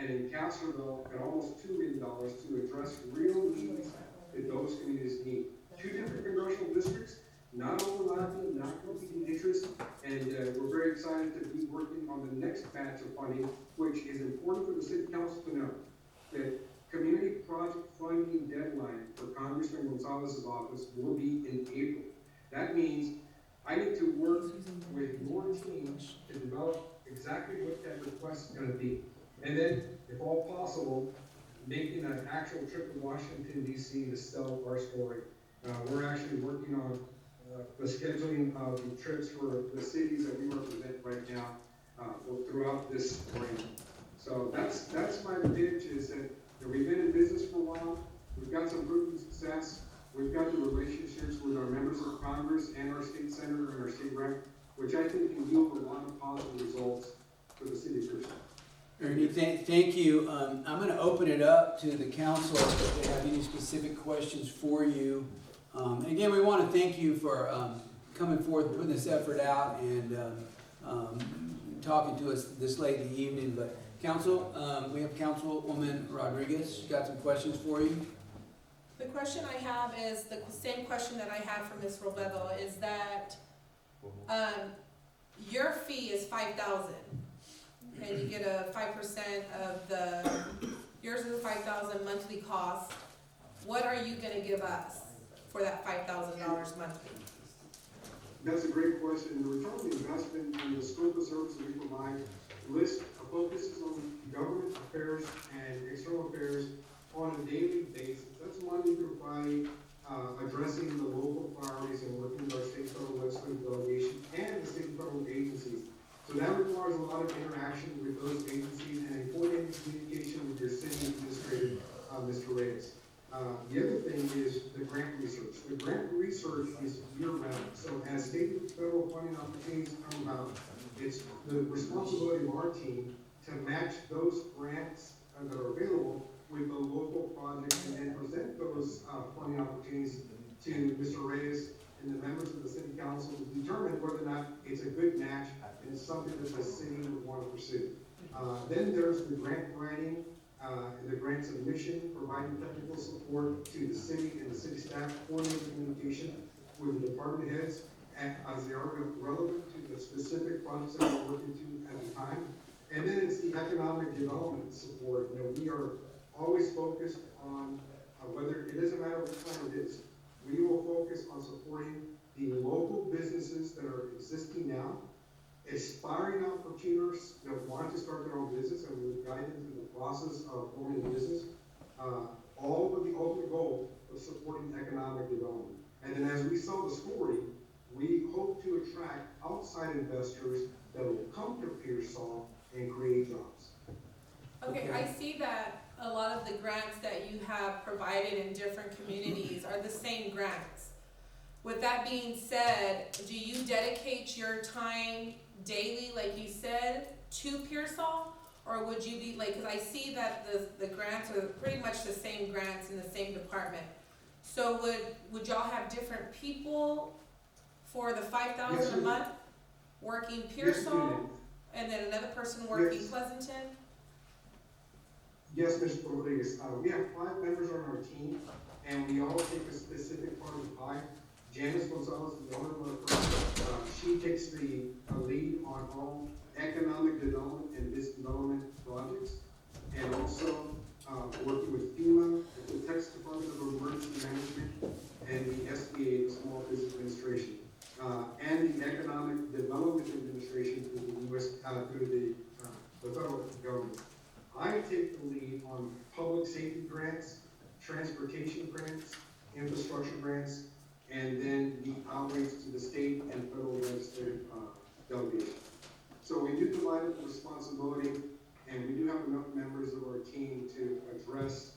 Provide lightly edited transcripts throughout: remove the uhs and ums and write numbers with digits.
and in Castroville at almost $2 million to address real needs that those communities need. Two different congressional districts, not overlapping, not competing interests, and we're very excited to be working on the next batch of funding, which is important for the city council to know that community project funding deadline for Congressman Gonzalez's office will be in April. That means I need to work with your team to develop exactly what that request is going to be. And then, if all possible, making an actual trip to Washington, D.C. to sell our story. We're actually working on the scheduling of the trips for the cities that we represent right now throughout this spring. So that's my pitch, is that we've been in business for a while. We've got some proven success. We've got the relationships with our members of Congress and our state senator and our state rep, which I think can yield a lot of positive results for the city of Pearsall. Ernie, thank you. I'm going to open it up to the council if they have any specific questions for you. And again, we want to thank you for coming forth and putting this effort out and talking to us this late in the evening. But council, we have Councilwoman Rodriguez. She's got some questions for you. The question I have is the same question that I had for Ms. Robledo, is that your fee is $5,000, and you get a 5% of the, yours is a $5,000 monthly cost. What are you going to give us for that $5,000 monthly? That's a great question. The return on the investment and the scope of services we provide list focuses on government affairs and external affairs on a daily basis. That's Monday through Friday, addressing the local priorities and working with our state, federal, legislative delegation and the state and federal agencies. So that requires a lot of interaction with those agencies and important communication with your city administrator, Mr. Reyes. The other thing is the grant research. The grant research is year-round. So as state and federal funding opportunities come about, it's the responsibility of our team to match those grants that are available with the local projects and then present those funding opportunities to Mr. Reyes and the members of the city council to determine whether or not it's a good match and it's something that the city would want to pursue. Then there's the grant writing, the grant submission, providing technical support to the city and the city staff, coordinating communication with the department heads as they are relevant to the specific projects that we're working to at the time. And then it's the economic development support. We are always focused on whether it doesn't matter what kind it is. We will focus on supporting the local businesses that are existing now, aspiring entrepreneurs that want to start their own business, and we will guide them through the process of forming a business, all with the ultimate goal of supporting economic development. And then as we sell the story, we hope to attract outside investors that will come to Pearsall and create jobs. Okay, I see that a lot of the grants that you have provided in different communities are the same grants. With that being said, do you dedicate your time daily, like you said, to Pearsall? Or would you be, like, because I see that the grants are pretty much the same grants in the same department. So would y'all have different people for the $5,000 a month working Pearsall? And then another person working Pleasanton? Yes, Mr. Rodriguez. We have 5 members on our team, and we all take a specific part of the pie. Janice Gonzalez is the owner of our firm. She takes the lead on all economic development and business development projects, and also working with FEMA, the Texas Department of Emergency Management, and the SBA, the Small Business Administration, and the Economic Development Administration through the U.S. Through the federal government. I take the lead on public safety grants, transportation grants, infrastructure grants, and then the outreach to the state and federal legislative delegation. So we do divide up the responsibility, and we do have enough members of our team to address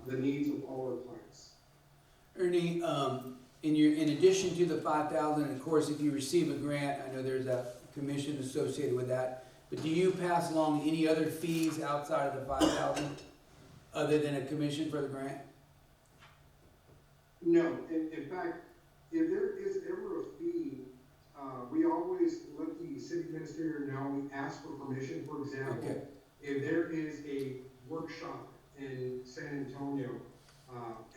the needs of all our clients. Ernie, in addition to the $5,000, of course, if you receive a grant, I know there's a commission associated with that. But do you pass along any other fees outside of the $5,000 other than a commission for the grant? No. In fact, if there is ever a fee, we always let the city administrator know. We ask for permission. For example, if there is a workshop in San Antonio.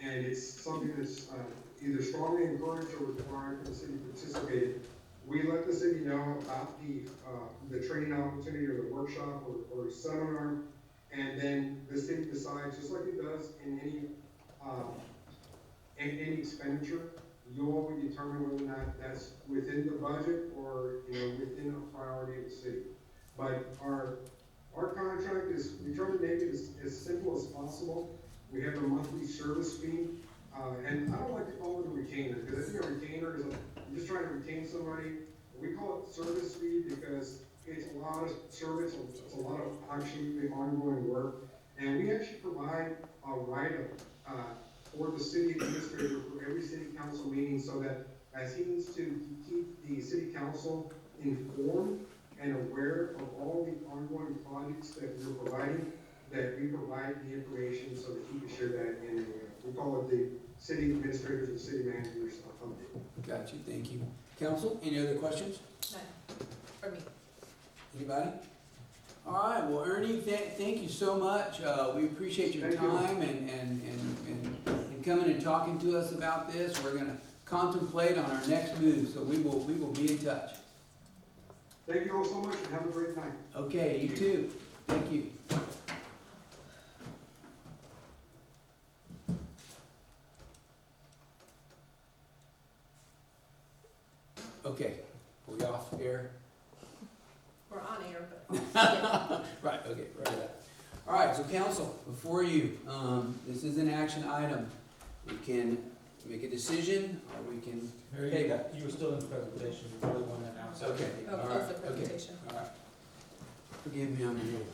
And it's something that's, either strongly encouraged or required for the city to participate in. We let the city know about the training opportunity or the workshop or seminar, and then the city decides, just like it does in any expenditure, you all will determine whether or not that's within the budget or, within a priority of the city. But our contract is, we try to make it as simple as possible. We have a monthly service fee, and I don't like to call it a retainer, because I think a retainer is you're just trying to retain somebody. We call it service fee because it's a lot of service, it's a lot of actually ongoing work. And we actually provide a write-up, for the city administrator for every city council meeting, so that as he needs to keep the city council informed and aware of all the ongoing projects that we're providing, that we provide the information so that he can share that in, we call it the city administrators and city managers update. Got you, thank you. Council, any other questions? None, for me. Anybody? All right, well, Ernie, thank you so much. We appreciate your Thank you. time and coming and talking to us about this. We're gonna contemplate on our next move, so we will be in touch. Thank you all so much, and have a great night. Okay, you too. Thank you. Okay, are we off air? We're on air, but, yeah. Right, okay, right. All right, so council, before you, this is an action item. We can make a decision, or we can table. You were still in the presentation, you probably want to announce. Okay. Oh, all close right, the okay, presentation. all right. Forgive me, I'm a little.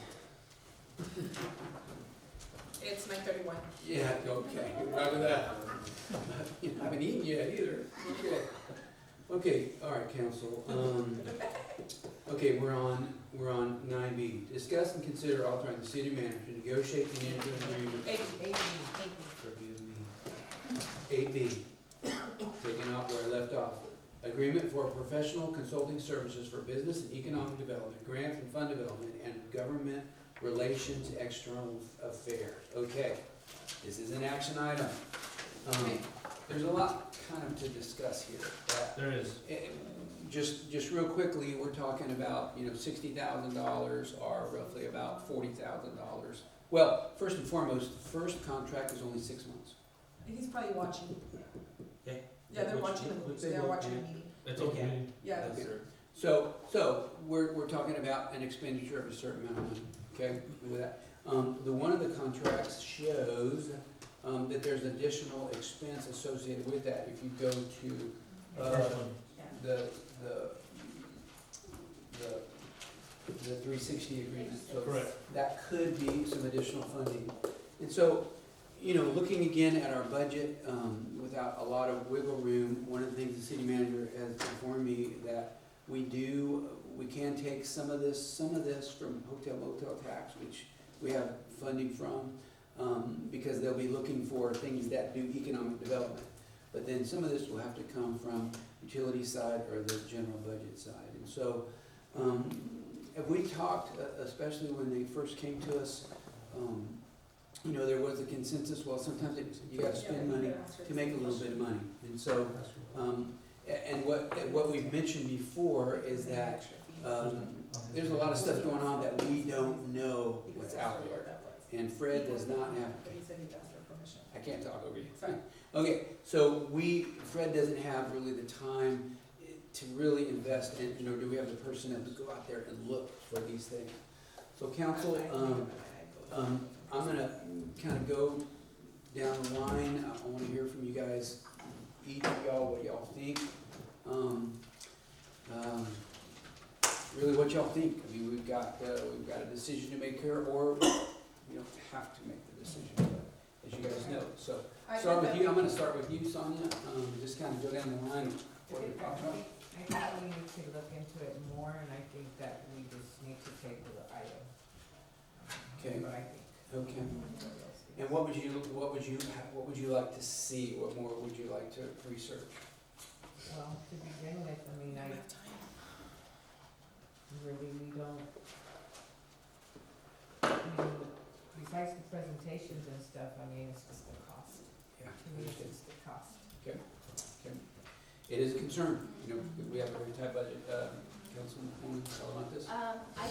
It's 9:31. Yeah, okay, right with that. You haven't eaten yet either. Okay. Okay, all right, council. Okay, we're on 9B. Discuss and consider authorizing the city manager to negotiate the enter agreement. Forgive me. 8B, taking off where I left off. Agreement for professional consulting services for business and economic development, grants and fund development, and government relations external affairs. Okay, this is an action item. There's a lot kind of to discuss here. There is. Just real quickly, we're talking about, $60,000 or roughly about $40,000. Well, first and foremost, the first contract is only 6 months. He's probably watching. Okay. Yeah, they're Which- watching, which they're they watching a will- meeting. It's okay. Yeah. Okay. So we're talking about an expenditure of a certain amount of money, okay, with that. The one of the contracts shows, that there's additional expense associated with that. If you go to, First one. the 360 agreement. So Correct. that could be some additional funding. And so, looking again at our budget, without a lot of wiggle room, one of the things the city manager has informed me that we can take some of this from hotel motel tax, which we have funding from, because they'll be looking for things that do economic development. But then some of this will have to come from utility side or the general budget side. And so, have we talked, especially when they first came to us, there was a consensus, well, sometimes you gotta spend money to make a little bit of money. And so, and what we've mentioned before is that, there's a lot of stuff going on that we don't know what's out there. And Fred does not have, He said he asked for permission. I can't talk over you. Sorry. Okay, so Fred doesn't have really the time to really invest in, do we have the personnel to go out there and look for these things? So council, I'm gonna kind of go down the line. I wanna hear from you guys, each of y'all, what y'all think. Really what y'all think. I mean, we've got a decision to make here, or we don't have to make the decision, but as you guys know. So, start with you, I'm gonna start with you, Sonia, just kind of go down the line. What are your thoughts on it? I think we need to look into it more, and I think that we just need to table the item. Okay. What I think. Okay. And what would you like to see? What more would you like to research? Well, to begin with, I mean, we don't, besides besides the presentations and stuff, I mean, it's just the cost. Yeah. To me, it's just the cost. It is a concern, you know, we have a very tight budget. Councilwoman Talamantes? I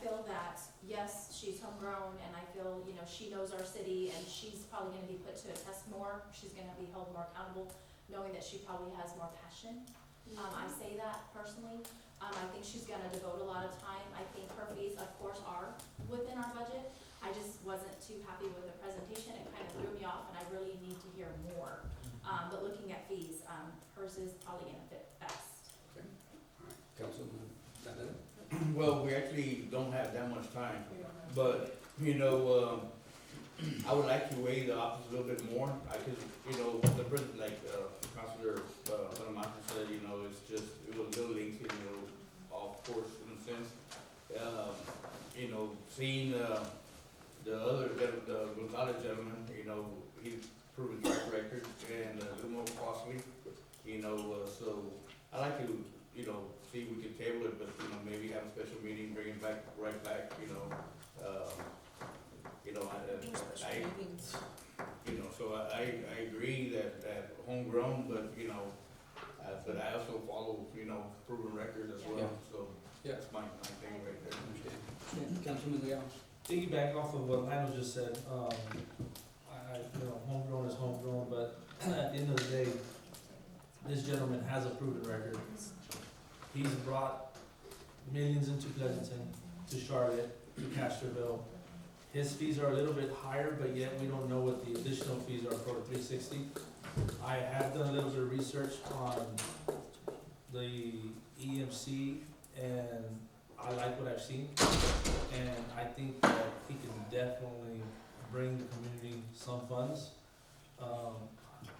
feel that, yes, she's homegrown, and I feel, you know, she knows our city, and she's probably gonna be put to a test more. She's gonna be held more accountable, knowing that she probably has more passion. I say that personally. I think she's gonna devote a lot of time. I think her fees, of course, are within our budget. I just wasn't too happy with the presentation. It kind of threw me off, and I really need to hear more. But looking at fees, hers is probably gonna fit best. Councilwoman Sandra? Well, we actually don't have that much time, but, you know, I would like to weigh the options a little bit more. I could, you know, the person, like, Councilor, Salamanca said, you know, it was a little lengthy, you know, off course in a sense. You know, seeing, the other, the Gonzalez gentleman, you know, he's proven track record and a little more costly, you know, so I like to, you know, see if we can table it, but, you know, maybe have a special meeting, bring it back, right back, you know, you know, so I agree that homegrown, but, you know, but I also follow, you know, proven record as well, so Yeah. that's my thing right there. Understand. Councilman Leal? Piggyback off of what Lionel just said, you know, homegrown is homegrown, but at the end of the day, this gentleman has a proven record. He's brought millions into Pleasanton, to Charlotte, to Castroville. His fees are a little bit higher, but yet we don't know what the additional fees are for 360. I have done a little bit of research on the EMC, and I like what I've seen. And I think that he can definitely bring the community some funds.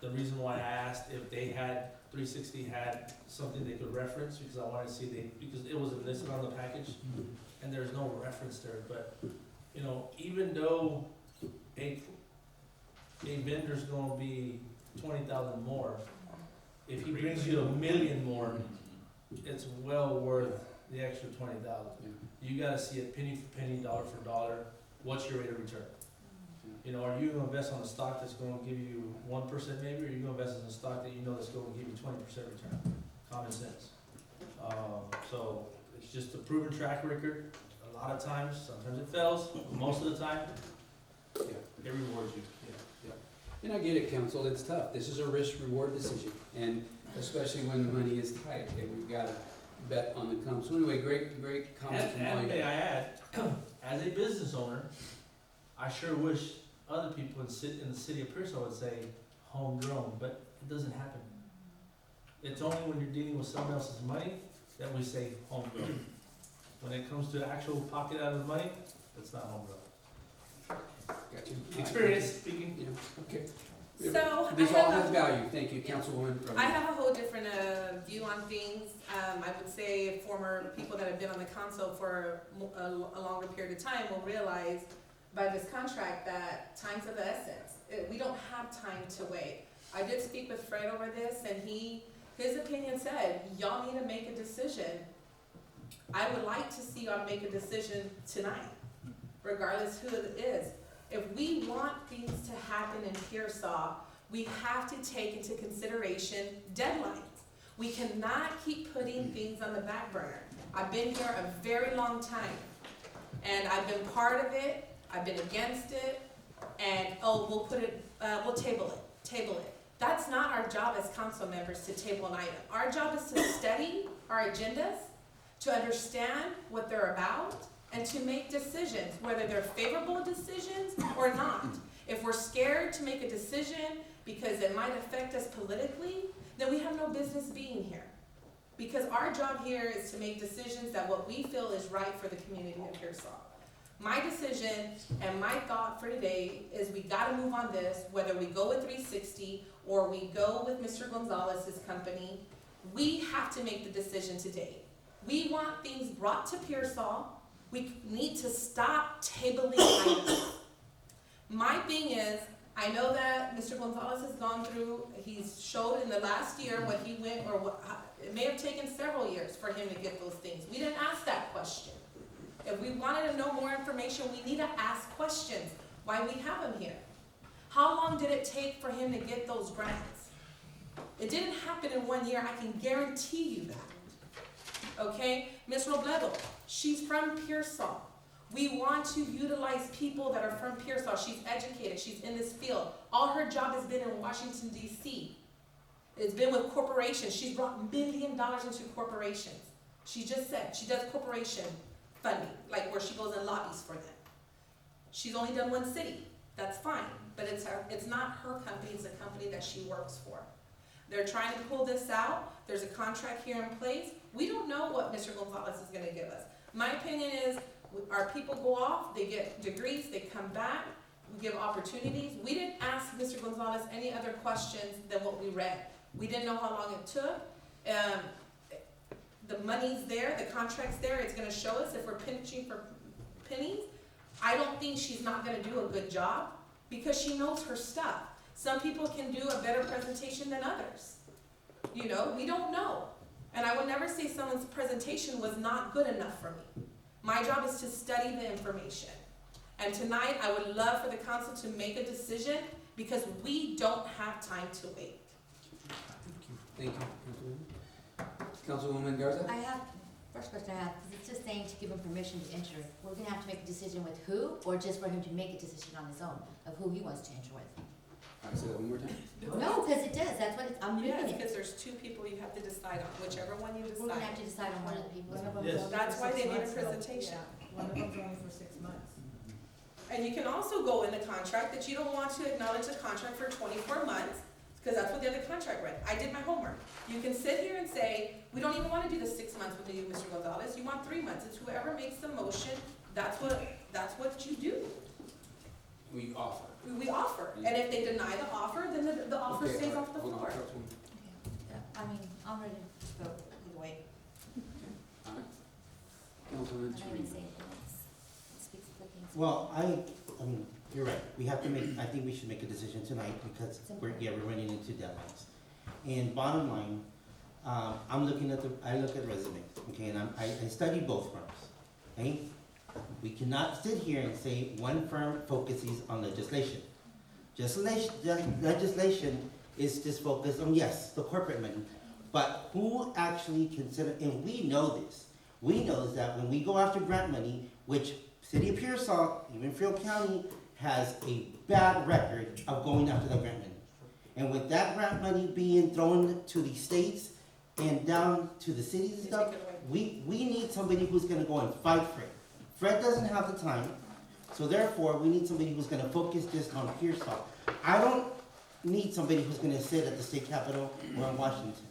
The reason why I asked if they had, 360 had something they could reference, because I wanted to see because it wasn't listed on the package, and there's no reference there, but, you know, even though a vendor's gonna be 20,000 more, if he brings you 1 million more, it's well worth the extra 20,000. You gotta see it penny for penny, dollar for dollar, what's your rate of return? You know, are you gonna invest on a stock that's gonna give you 1% maybe, or are you gonna invest in a stock that you know that's gonna give you 20% return? Common sense. So, it's just a proven track record, a lot of times, sometimes it fails, but most of the time, it rewards you. And I get it, council, it's tough. This is a risk-reward decision, and especially when the money is tight, and we've got to bet on the come. So anyway, great comments from all And you. may I add, as a business owner, I sure wish other people in the city of Pearsall would say homegrown, but it doesn't happen. It's only when you're dealing with someone else's money that we say homegrown. When it comes to actual pocket out of the money, it's not homegrown. Got you. Experience speaking. Yeah, okay. So, This all has value. Thank you, Councilwoman. I have a whole different view on things. I would say former people that have been on the council for a longer period of time will realize by this contract that time's of the essence. We don't have time to wait. I did speak with Fred over this, and his opinion said, y'all need to make a decision. I would like to see y'all make a decision tonight, regardless who it is. If we want things to happen in Pearsall, we have to take into consideration deadlines. We cannot keep putting things on the back burner. I've been here a very long time, and I've been part of it, I've been against it, and, we'll table it. That's not our job as council members to table an item. Our job is to study our agendas, to understand what they're about, and to make decisions, whether they're favorable decisions or not. If we're scared to make a decision because it might affect us politically, then we have no business being here. Because our job here is to make decisions that what we feel is right for the community of Pearsall. My decision and my thought for today is we gotta move on this, whether we go with 360 or we go with Mr. Gonzalez's company, we have to make the decision today. We want things brought to Pearsall. We need to stop tabling items. My thing is, I know that Mr. Gonzalez has gone through, he's showed in the last year what he went, or what, it may have taken several years for him to get those things. We didn't ask that question. If we wanted to know more information, we need to ask questions, why we have him here. How long did it take for him to get those grants? It didn't happen in 1 year, I can guarantee you that. Okay, Ms. Robledo, she's from Pearsall. We want to utilize people that are from Pearsall. She's educated, she's in this field. All her job has been in Washington, D.C. It's been with corporations. She's brought $1 million into corporations. She just said she does corporation funding, like where she goes and lobbies for them. She's only done one city. That's fine, but it's not her company, it's a company that she works for. They're trying to pull this out. There's a contract here in place. We don't know what Mr. Gonzalez is gonna give us. My opinion is, our people go off, they get degrees, they come back, we give opportunities. We didn't ask Mr. Gonzalez any other questions than what we read. We didn't know how long it took. The money's there, the contract's there, it's gonna show us if we're pinching for pennies. I don't think she's not gonna do a good job because she knows her stuff. Some people can do a better presentation than others. You know, we don't know. And I would never say someone's presentation was not good enough for me. My job is to study the information. And tonight, I would love for the council to make a decision because we don't have time to wait. Thank you, Councilwoman Garza? I have, first question I have, because it's just saying to give him permission to enter. We're gonna have to make a decision with who, or just for him to make a decision on his own of who he wants to enter with? All right, say that one more time. No, because it does, that's what I'm Yes, reading it. because there's two people you have to decide on, whichever one you We're gonna have decide. to decide on one of the people. One of them's Yes. only That's for why 6 they need a months, though. presentation. Yeah, one of them's only for 6 months. And you can also go in the contract that you don't want to acknowledge the contract for 24 months, because that's what the other contract read. I did my homework. You can sit here and say, we don't even want to do the 6 months with you, Mr. Gonzalez. You want 3 months. It's whoever makes the motion, that's what you do. We offer. We offer. And if they deny the offer, then the offer Okay, stays all off right, the hold on, floor. Councilwoman. Yeah, I mean, I'm ready to vote either way. All right. Councilwoman I'm not gonna Sharif. say anything else. It speaks for things. Well, I mean, you're right, we have to make, I think we should make a decision tonight, because we're running into deadlines. And bottom line, I look at the resume, okay, and I study both firms, okay? We cannot sit here and say one firm focuses on legislation. Legislation is just focused on, yes, the corporate money, but who actually consider, and we know this, we know that when we go after grant money, which City of Pearsall, even Fairfield County, has a bad record of going after that grant money. And with that grant money being thrown to the states and down to the cities and They stuff, take it away. we need somebody who's gonna go and fight for it. Fred doesn't have the time, so therefore, we need somebody who's gonna focus just on Pearsall. I don't need somebody who's gonna sit at the state capitol or in Washington.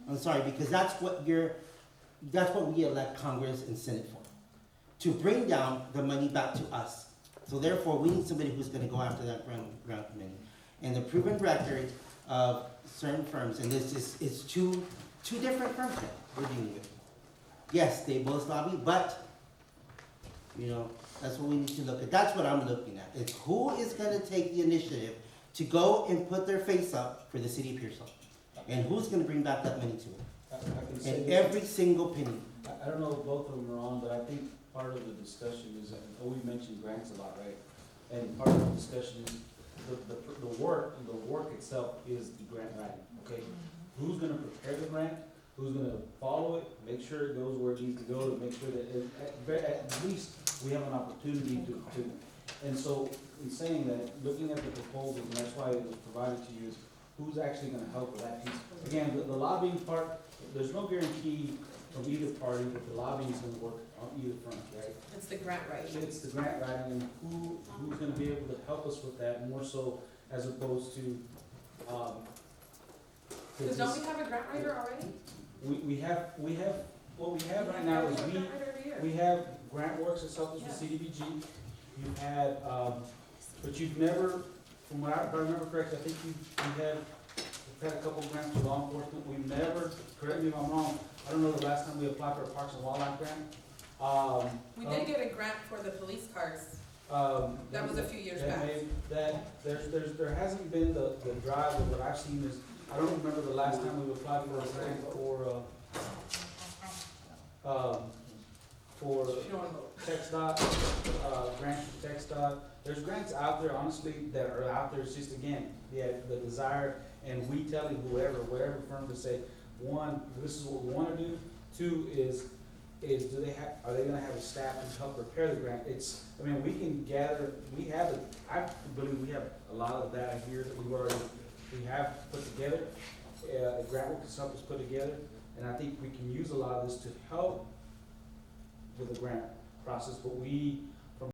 I'm sorry, because that's what we elect Congress and Senate for, to bring down the money back to us. So therefore, we need somebody who's gonna go after that grant committee. And the proven record of certain firms, and this is, it's two different firms that we're dealing with. Yes, they both lobby, but, you know, that's what we need to look at. That's what I'm looking at. It's who is gonna take the initiative to go and put their face up for the city of Pearsall? And who's gonna bring back that money to it? I can say And this. every single penny. I don't know if both of them are on, but I think part of the discussion is, we mentioned grants a lot, right? And part of the discussion is, the work itself is the grant writing, okay? Who's gonna prepare the grant, who's gonna follow it, make sure it goes where it needs to go, to make sure that at least we have an opportunity to, and so, in saying that, looking at the proposals, and that's why it was provided to you, is who's actually gonna help with that piece? Again, the lobbying part, there's no guarantee from either party that the lobbying is gonna work on either front, right? It's the grant writing. It's the grant writing, and who's gonna be able to help us with that, more so as opposed to, Because don't we have a grant writer already? we have, what we have right now is We have a grant writer every year. we have GrantWorks and something with CDBG. You've had, but you've never, from what I remember correctly, I think you've had a couple grants for law enforcement. We've never, correct me if I'm wrong, I don't know the last time we applied for a Parks and Wildlife grant. We did get a grant for the police cars. That was a few years that back. there hasn't been the drive of what I've seen is, I don't remember the last time we applied for a grant for TxDOT, grants from TxDOT. There's grants out there, honestly, that are out there, it's just again, the desire, and we telling whatever firm to say, one, this is what we wanna do, two is are they gonna have a staff to help prepare the grant? I mean, we can gather, I believe we have a lot of data here that we have put together. A grant work consultant's put together, and I think we can use a lot of this to help with the grant process, but we